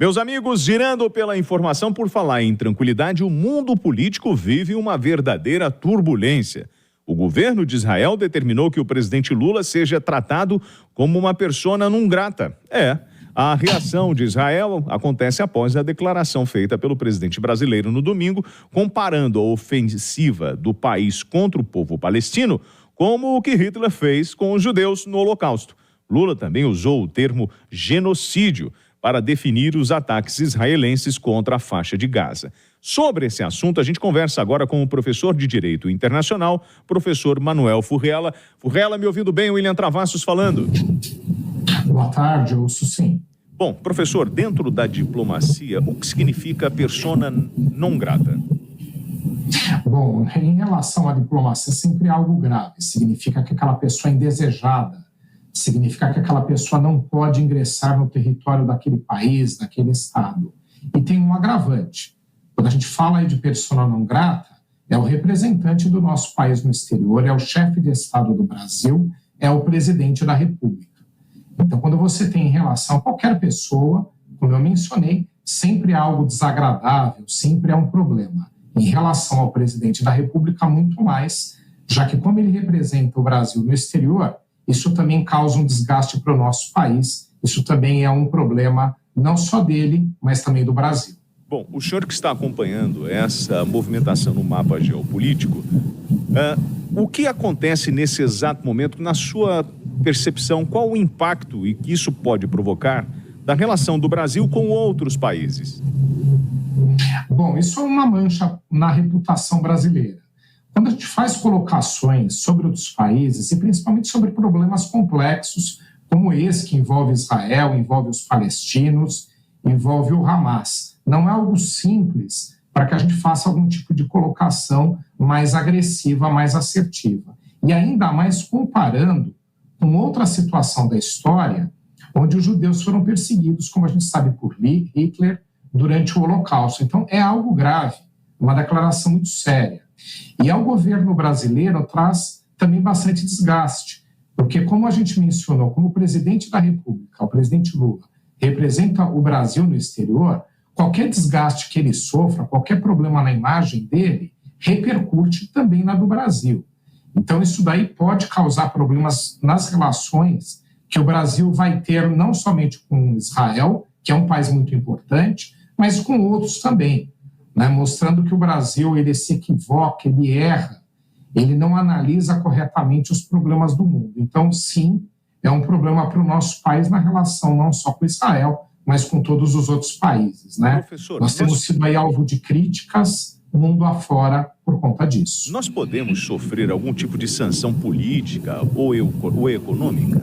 Meus amigos, girando pela informação, por falar em tranquilidade, o mundo político vive uma verdadeira turbulência. O governo de Israel determinou que o presidente Lula seja tratado como uma persona não grata. A reação de Israel acontece após a declaração feita pelo presidente brasileiro no domingo, comparando a ofensiva do país contra o povo palestino como o que Hitler fez com os judeus no Holocausto. Lula também usou o termo genocídio para definir os ataques israelenses contra a faixa de Gaza. Sobre esse assunto, a gente conversa agora com o professor de Direito Internacional, professor Manuel Furrella. Furrella, me ouvindo bem? William Travassos falando. Boa tarde, ouço sim. Bom, professor, dentro da diplomacia, o que significa persona non grata? Bom, em relação à diplomacia, sempre é algo grave. Significa que aquela pessoa é indesejada. Significa que aquela pessoa não pode ingressar no território daquele país, daquele estado. E tem um agravante. Quando a gente fala aí de persona não grata, é o representante do nosso país no exterior, é o chefe de Estado do Brasil, é o presidente da República. Então, quando você tem em relação a qualquer pessoa, como eu mencionei, sempre é algo desagradável, sempre é um problema. Em relação ao presidente da República, muito mais, já que como ele representa o Brasil no exterior, isso também causa um desgaste para o nosso país. Isso também é um problema não só dele, mas também do Brasil. Bom, o senhor que está acompanhando essa movimentação no mapa geopolítico, o que acontece nesse exato momento, na sua percepção, qual o impacto e que isso pode provocar da relação do Brasil com outros países? Bom, isso é uma mancha na reputação brasileira. Quando a gente faz colocações sobre outros países, e principalmente sobre problemas complexos, como esse que envolve Israel, envolve os palestinos, envolve o Hamas, não é algo simples para que a gente faça algum tipo de colocação mais agressiva, mais assertiva. E ainda mais comparando com outra situação da história, onde os judeus foram perseguidos, como a gente sabe, por Hitler durante o Holocausto. Então, é algo grave, uma declaração muito séria. E ao governo brasileiro traz também bastante desgaste, porque como a gente mencionou, como o presidente da República, o presidente Lula, representa o Brasil no exterior, qualquer desgaste que ele sofra, qualquer problema na imagem dele, repercute também na do Brasil. Então isso daí pode causar problemas nas relações que o Brasil vai ter não somente com Israel, que é um país muito importante, mas com outros também. Né, mostrando que o Brasil ele se equivoca, ele erra, ele não analisa corretamente os problemas do mundo. Então, sim, é um problema para o nosso país na relação não só com Israel, mas com todos os outros países. Né? Nós temos sido aí alvo de críticas mundo afora por conta disso. Nós podemos sofrer algum tipo de sanção política ou econômica?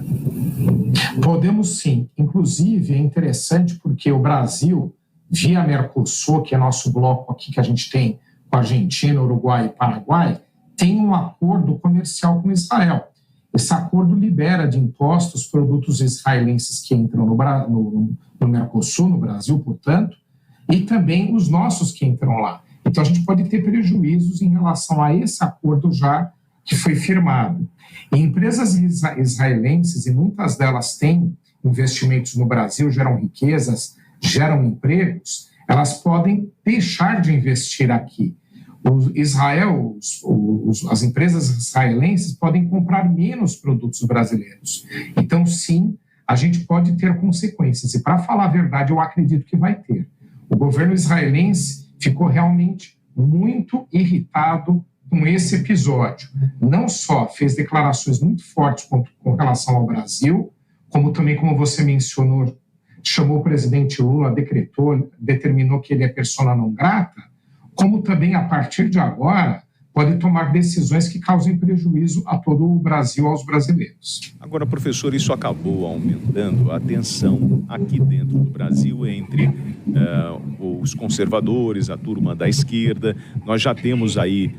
Podemos sim. Inclusive, é interessante porque o Brasil, via Mercosul, que é nosso bloco aqui que a gente tem com a Argentina, Uruguai e Paraguai, tem um acordo comercial com Israel. Esse acordo libera de impostos produtos israelenses que entram no Mercosul, no Brasil, portanto, e também os nossos que entram lá. Então, a gente pode ter prejuízos em relação a esse acordo já que foi firmado. E empresas israelenses, e muitas delas têm investimentos no Brasil, geram riquezas, geram empregos, elas podem deixar de investir aqui. As empresas israelenses podem comprar menos produtos brasileiros. Então, sim, a gente pode ter consequências. E, para falar a verdade, eu acredito que vai ter. O governo israelense ficou realmente muito irritado com esse episódio. Não só fez declarações muito fortes com relação ao Brasil, como também, como você mencionou, chamou o presidente Lula, determinou que ele é persona não grata, como também, a partir de agora, pode tomar decisões que causem prejuízo a todo o Brasil, aos brasileiros. Agora, professor, isso acabou aumentando a tensão aqui dentro do Brasil entre os conservadores, a turma da esquerda. Nós já temos aí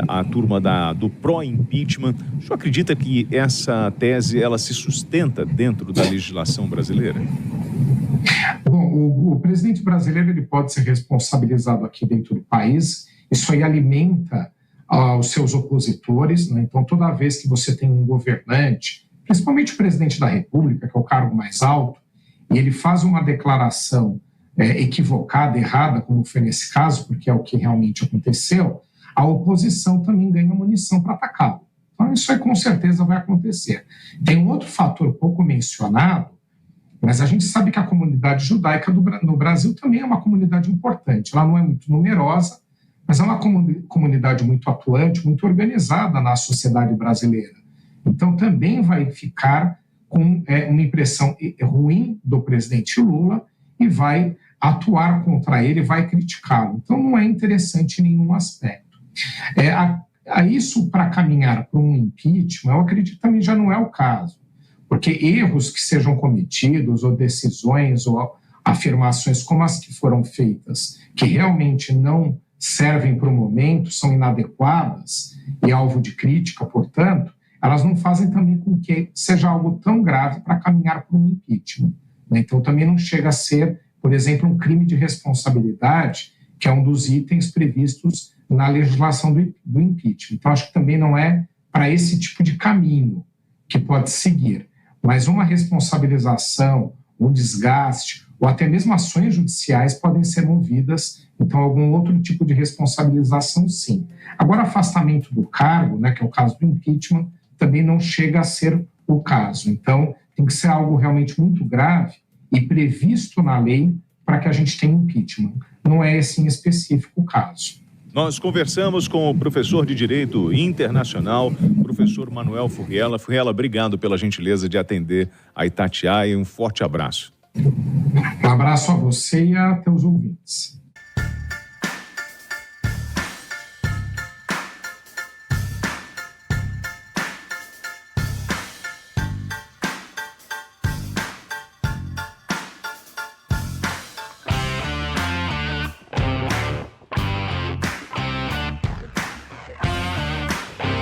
a turma do pró-impeachment. O senhor acredita que essa tese ela se sustenta dentro da legislação brasileira? Bom, o presidente brasileiro ele pode ser responsabilizado aqui dentro do país. Isso aí alimenta os seus opositores, né? Então, toda vez que você tem um governante, principalmente o presidente da República, que é o cargo mais alto, e ele faz uma declaração equivocada, errada, como foi nesse caso, porque é o que realmente aconteceu, a oposição também ganha munição para atacá-lo. Então, isso aí com certeza vai acontecer. Tem um outro fator pouco mencionado, mas a gente sabe que a comunidade judaica no Brasil também é uma comunidade importante. Ela não é muito numerosa, mas é uma comunidade muito atuante, muito organizada na sociedade brasileira. Então, também vai ficar com uma impressão ruim do presidente Lula e vai atuar contra ele, vai criticá-lo. Então, não é interessante em nenhum aspecto. Isso para caminhar para um impeachment, eu acredito que também já não é o caso, porque erros que sejam cometidos, ou decisões, ou afirmações como as que foram feitas, que realmente não servem para o momento, são inadequadas e alvo de crítica, portanto, elas não fazem também com que seja algo tão grave para caminhar para um impeachment. Então, também não chega a ser, por exemplo, um crime de responsabilidade, que é um dos itens previstos na legislação do impeachment. Então, acho que também não é para esse tipo de caminho que pode seguir. Mas uma responsabilização, um desgaste, ou até mesmo ações judiciais podem ser movidas, então algum outro tipo de responsabilização, sim. Agora, afastamento do cargo, que é o caso do impeachment, também não chega a ser o caso. Então, tem que ser algo realmente muito grave e previsto na lei para que a gente tenha impeachment. Não é esse em específico o caso. Nós conversamos com o professor de Direito Internacional, professor Manuel Furriela. Furriela, obrigado pela gentileza de atender a Itatiaia e um forte abraço. Um abraço a você e a teus ouvintes.